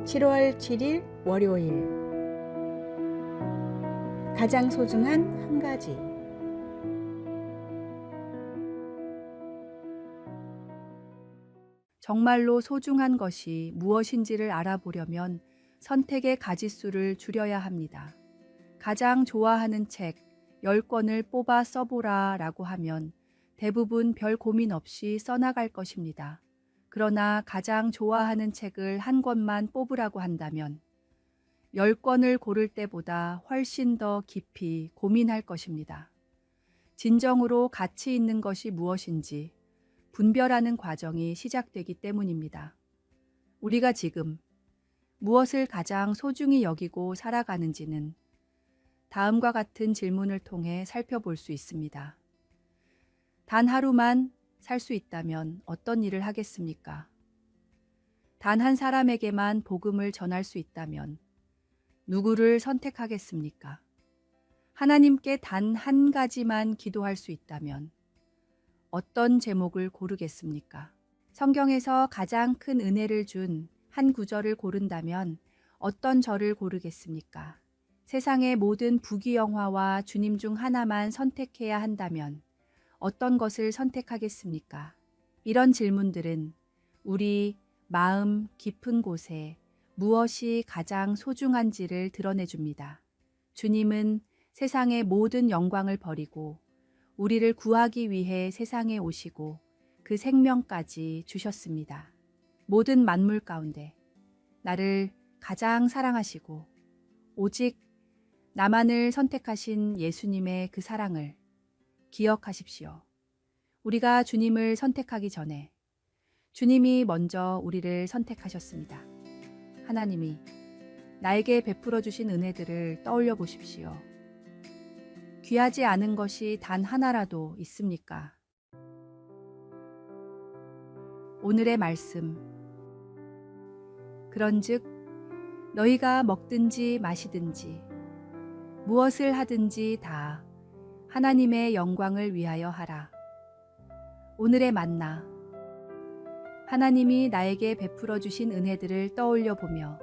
7월 7일 월요일 가장 소중한 한 가지. 정말로 소중한 것이 무엇인지를 알아보려면 선택의 가짓수를 줄여야 합니다. 가장 좋아하는 책 10권을 뽑아 써보라 라고 하면 대부분 별 고민 없이 써나갈 것입니다. 그러나 가장 좋아하는 책을 한 권만 뽑으라고 한다면 10권을 고를 때보다 훨씬 더 깊이 고민할 것입니다. 진정으로 가치 있는 것이 무엇인지 분별하는 과정이 시작되기 때문입니다. 우리가 지금 무엇을 가장 소중히 여기고 살아가는지는 다음과 같은 질문을 통해 살펴볼 수 있습니다. 단 하루만 살 수 있다면 어떤 일을 하겠습니까? 단 한 사람에게만 복음을 전할 수 있다면 누구를 선택하겠습니까? 하나님께 단 한 가지만 기도할 수 있다면 어떤 제목을 고르겠습니까? 성경에서 가장 큰 은혜를 준 한 구절을 고른다면 어떤 절을 고르겠습니까? 세상의 모든 부귀영화와 주님 중 하나만 선택해야 한다면 어떤 것을 선택하겠습니까? 이런 질문들은 우리 마음 깊은 곳에 무엇이 가장 소중한지를 드러내줍니다. 주님은 세상의 모든 영광을 버리고 우리를 구하기 위해 세상에 오시고 그 생명까지 주셨습니다. 모든 만물 가운데 나를 가장 사랑하시고 오직 나만을 선택하신 예수님의 그 사랑을 기억하십시오. 우리가 주님을 선택하기 전에 주님이 먼저 우리를 선택하셨습니다. 하나님이 나에게 베풀어 주신 은혜들을 떠올려 보십시오. 귀하지 않은 것이 단 하나라도 있습니까? 오늘의 말씀. 그런즉 너희가 먹든지 마시든지 무엇을 하든지 다 하나님의 영광을 위하여 하라. 오늘의 만나. 하나님이 나에게 베풀어 주신 은혜들을 떠올려 보며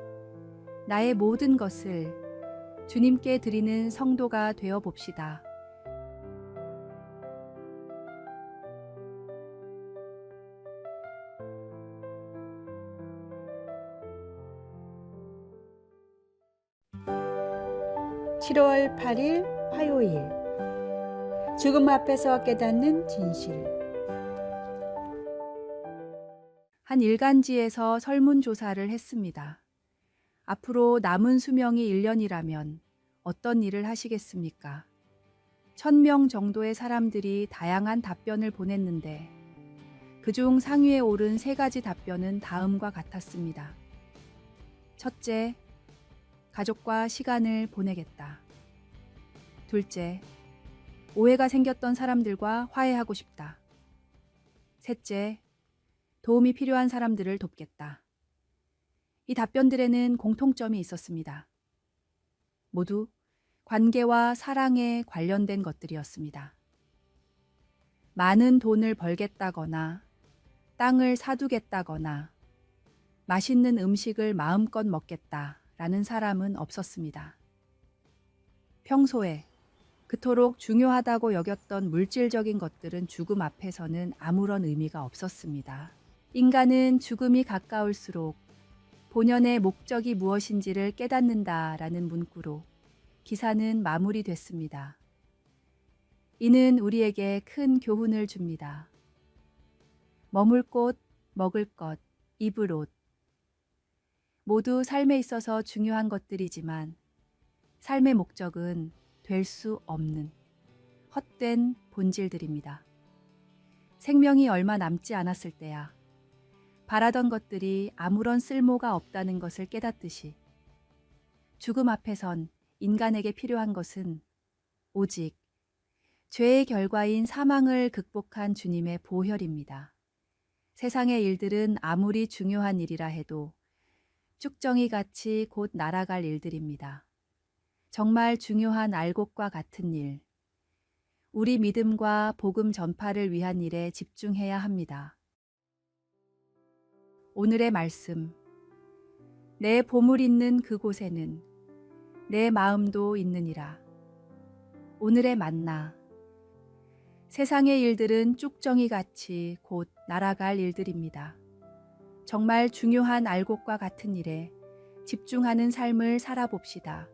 나의 모든 것을 주님께 드리는 성도가 되어 봅시다. (7월 8일) 화요일 죽음 앞에서 깨닫는 진실. 한 일간지에서 설문조사를 했습니다. 앞으로 남은 수명이 1년이라면 어떤 일을 하시겠습니까? 1000명 정도의 사람들이 다양한 답변을 보냈는데 그중 상위에 오른 3가지 답변은 다음과 같았습니다. 첫째, 가족과 시간을 보내겠다. 둘째, 오해가 생겼던 사람들과 화해하고 싶다. 셋째, 도움이 필요한 사람들을 돕겠다. 이 답변들에는 공통점이 있었습니다. 모두 관계와 사랑에 관련된 것들이었습니다. 많은 돈을 벌겠다거나 땅을 사두겠다거나 맛있는 음식을 마음껏 먹겠다라는 사람은 없었습니다. 평소에 그토록 중요하다고 여겼던 물질적인 것들은 죽음 앞에서는 아무런 의미가 없었습니다. 인간은 죽음이 가까울수록 본연의 목적이 무엇인지를 깨닫는다라는 문구로 기사는 마무리됐습니다. 이는 우리에게 큰 교훈을 줍니다. 머물 곳, 먹을 것, 입을 옷. 모두 삶에 있어서 중요한 것들이지만 삶의 목적은 될 수 없는 헛된 본질들입니다. 생명이 얼마 남지 않았을 때야 바라던 것들이 아무런 쓸모가 없다는 것을 깨닫듯이 죽음 앞에선 인간에게 필요한 것은 오직 죄의 결과인 사망을 극복한 주님의 보혈입니다. 세상의 일들은 아무리 중요한 일이라 해도 쭉정이 같이 곧 날아갈 일들입니다. 정말 중요한 알곡과 같은 일, 우리 믿음과 복음 전파를 위한 일에 집중해야 합니다. 오늘의 말씀. 내 보물 있는 그곳에는 내 마음도 있느니라. 오늘의 만나. 세상의 일들은 쭉정이같이 곧 날아갈 일들입니다. 정말 중요한 알곡과 같은 일에 집중하는 삶을 살아봅시다.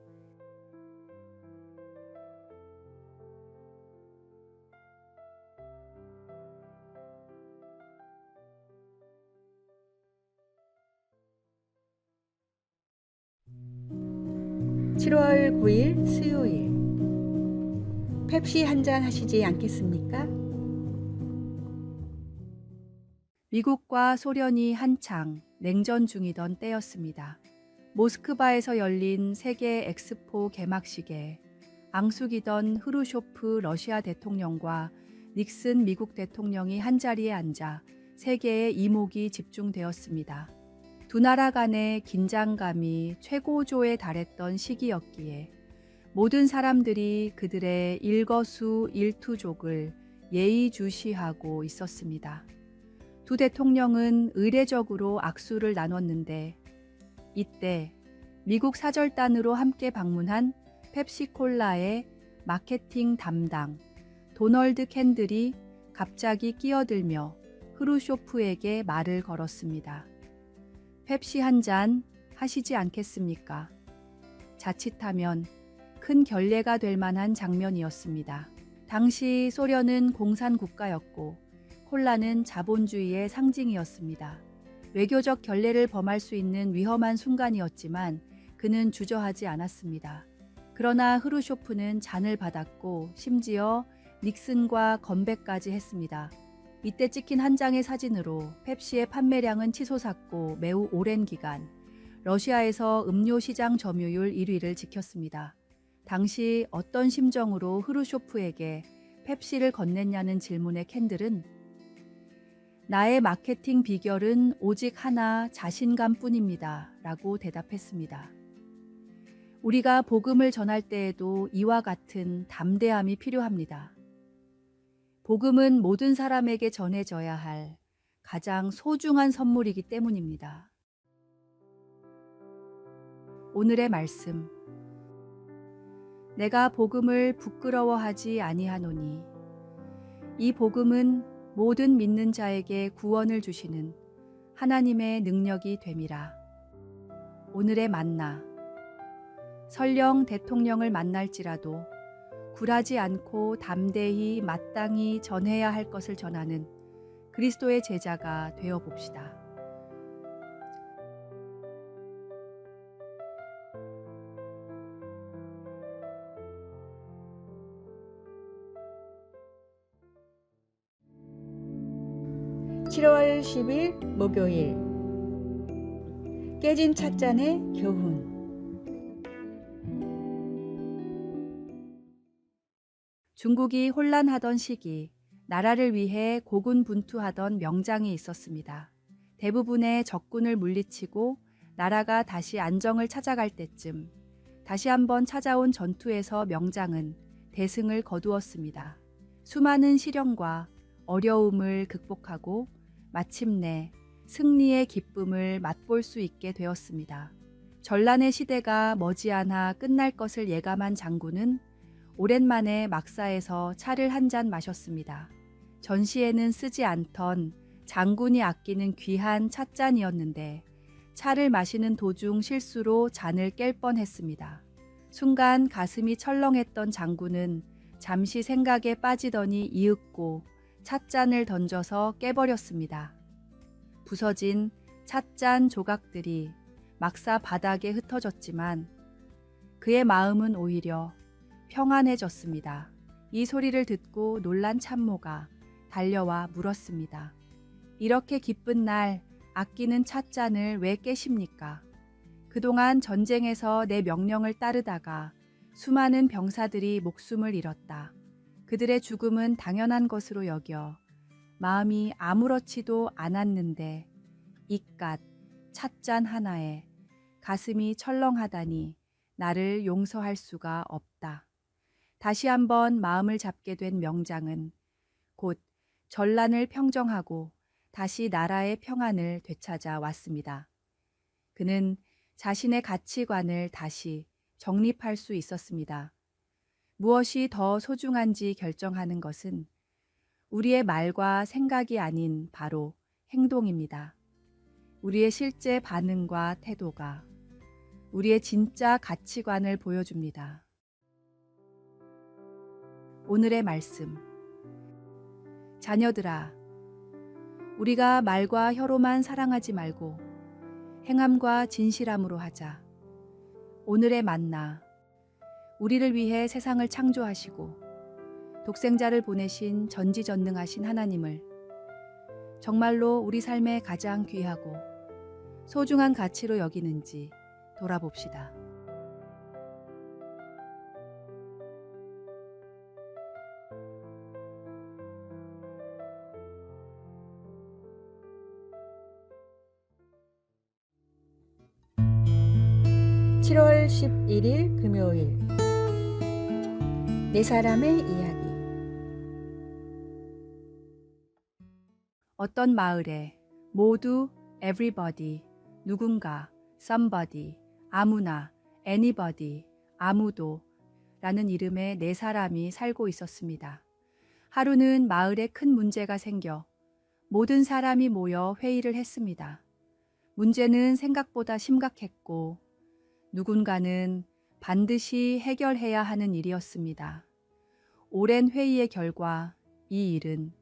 (7월 9일) 수요일. 펩시 한 잔 하시지 않겠습니까? 미국과 소련이 한창 냉전 중이던 때였습니다. 모스크바에서 열린 세계 엑스포 개막식에 앙숙이던 흐루쇼프 러시아 대통령과 닉슨 미국 대통령이 한자리에 앉아 세계의 이목이 집중되었습니다. 두 나라 간의 긴장감이 최고조에 달했던 시기였기에 모든 사람들이 그들의 일거수일투족을 예의주시하고 있었습니다. 두 대통령은 의례적으로 악수를 나눴는데 이때 미국 사절단으로 함께 방문한 펩시콜라의 마케팅 담당 도널드 캔들이 갑자기 끼어들며 흐루쇼프에게 말을 걸었습니다. 펩시 한 잔 하시지 않겠습니까? 자칫하면 큰 결례가 될 만한 장면이었습니다. 당시 소련은 공산 국가였고 콜라는 자본주의의 상징이었습니다. 외교적 결례를 범할 수 있는 위험한 순간이었지만 그는 주저하지 않았습니다. 그러나 흐루쇼프는 잔을 받았고 심지어 닉슨과 건배까지 했습니다. 이때 찍힌 한 장의 사진으로 펩시의 판매량은 치솟았고 매우 오랜 기간 러시아에서 음료 시장 점유율 1위를 지켰습니다. 당시 어떤 심정으로 흐루쇼프에게 펩시를 건넸냐는 질문에 캔들은 나의 마케팅 비결은 오직 하나 자신감뿐입니다. 라고 대답했습니다. 우리가 복음을 전할 때에도 이와 같은 담대함이 필요합니다. 복음은 모든 사람에게 전해져야 할 가장 소중한 선물이기 때문입니다. 오늘의 말씀. 내가 복음을 부끄러워하지 아니하노니 이 복음은 모든 믿는 자에게 구원을 주시는 하나님의 능력이 됨이라. 오늘의 만나. 설령 대통령을 만날지라도 굴하지 않고 담대히 마땅히 전해야 할 것을 전하는 그리스도의 제자가 되어 봅시다. (7월 10일) 목요일. 깨진 찻잔의 교훈. 중국이 혼란하던 시기, 나라를 위해 고군분투하던 명장이 있었습니다. 대부분의 적군을 물리치고 나라가 다시 안정을 찾아갈 때쯤 다시 한번 찾아온 전투에서 명장은 대승을 거두었습니다. 수많은 시련과 어려움을 극복하고 마침내 승리의 기쁨을 맛볼 수 있게 되었습니다. 전란의 시대가 머지않아 끝날 것을 예감한 장군은 오랜만에 막사에서 차를 한 잔 마셨습니다. 전시에는 쓰지 않던 장군이 아끼는 귀한 찻잔이었는데 차를 마시는 도중 실수로 잔을 깰 뻔했습니다. 순간 가슴이 철렁했던 장군은 잠시 생각에 빠지더니 이윽고 찻잔을 던져서 깨버렸습니다. 부서진 찻잔 조각들이 막사 바닥에 흩어졌지만 그의 마음은 오히려 평안해졌습니다. 이 소리를 듣고 놀란 참모가 달려와 물었습니다. 이렇게 기쁜 날 아끼는 찻잔을 왜 깨십니까? 그동안 전쟁에서 내 명령을 따르다가 수많은 병사들이 목숨을 잃었다. 그들의 죽음은 당연한 것으로 여겨 마음이 아무렇지도 않았는데 이깟 찻잔 하나에 가슴이 철렁하다니 나를 용서할 수가 없다. 다시 한번 마음을 잡게 된 명장은 곧 전란을 평정하고 다시 나라의 평안을 되찾아 왔습니다. 그는 자신의 가치관을 다시 정립할 수 있었습니다. 무엇이 더 소중한지 결정하는 것은 우리의 말과 생각이 아닌 바로 행동입니다. 우리의 실제 반응과 태도가 우리의 진짜 가치관을 보여줍니다. 오늘의 말씀. 자녀들아, 우리가 말과 혀로만 사랑하지 말고 행함과 진실함으로 하자. 오늘의 만나. 우리를 위해 세상을 창조하시고 독생자를 보내신 전지전능하신 하나님을 정말로 우리 삶에 가장 귀하고 소중한 가치로 여기는지 돌아봅시다. (7월 11일) 금요일 네 사람의 이야기. 어떤 마을에 모두 everybody, 누군가, somebody, 아무나, anybody, 아무도 라는 이름의 네 사람이 살고 있었습니다. 하루는 마을에 큰 문제가 생겨 모든 사람이 모여 회의를 했습니다. 문제는 생각보다 심각했고 누군가는 반드시 해결해야 하는 일이었습니다. 오랜 회의의 결과 이 일은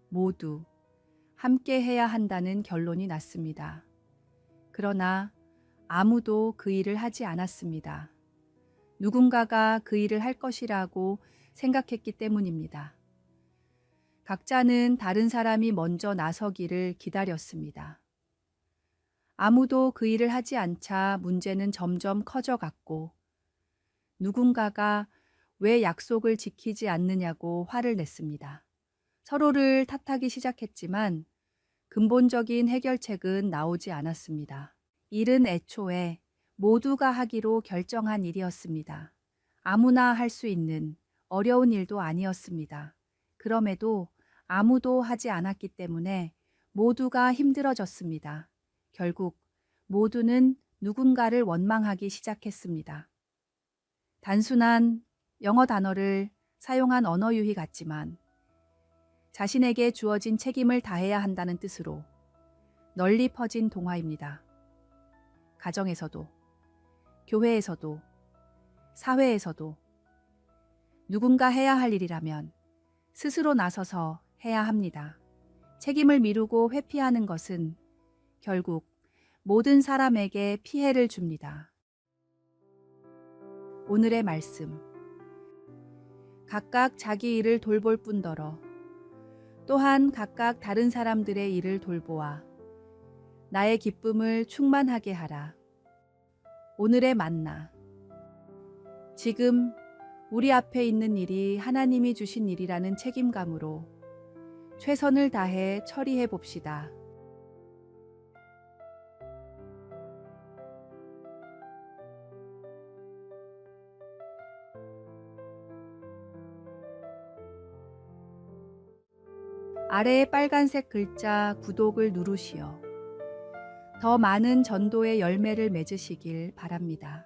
모두 함께 해야 한다는 결론이 났습니다. 그러나 아무도 그 일을 하지 않았습니다. 누군가가 그 일을 할 것이라고 생각했기 때문입니다. 각자는 다른 사람이 먼저 나서기를 기다렸습니다. 아무도 그 일을 하지 않자 문제는 점점 커져갔고 누군가가 왜 약속을 지키지 않느냐고 화를 냈습니다. 서로를 탓하기 시작했지만 근본적인 해결책은 나오지 않았습니다. 일은 애초에 모두가 하기로 결정한 일이었습니다. 아무나 할 수 있는 어려운 일도 아니었습니다. 그럼에도 아무도 하지 않았기 때문에 모두가 힘들어졌습니다. 결국 모두는 누군가를 원망하기 시작했습니다. 단순한 영어 단어를 사용한 언어 유희 같지만 자신에게 주어진 책임을 다해야 한다는 뜻으로 널리 퍼진 동화입니다. 가정에서도, 교회에서도, 사회에서도 누군가 해야 할 일이라면 스스로 나서서 해야 합니다. 책임을 미루고 회피하는 것은 결국 모든 사람에게 피해를 줍니다. 오늘의 말씀. 각각 자기 일을 돌볼 뿐더러 또한 각각 다른 사람들의 일을 돌보아 나의 기쁨을 충만하게 하라. 오늘의 만나. 지금 우리 앞에 있는 일이 하나님이 주신 일이라는 책임감으로 최선을 다해 처리해 봅시다. 아래의 빨간색 글자 구독을 누르시어 더 많은 전도의 열매를 맺으시길 바랍니다.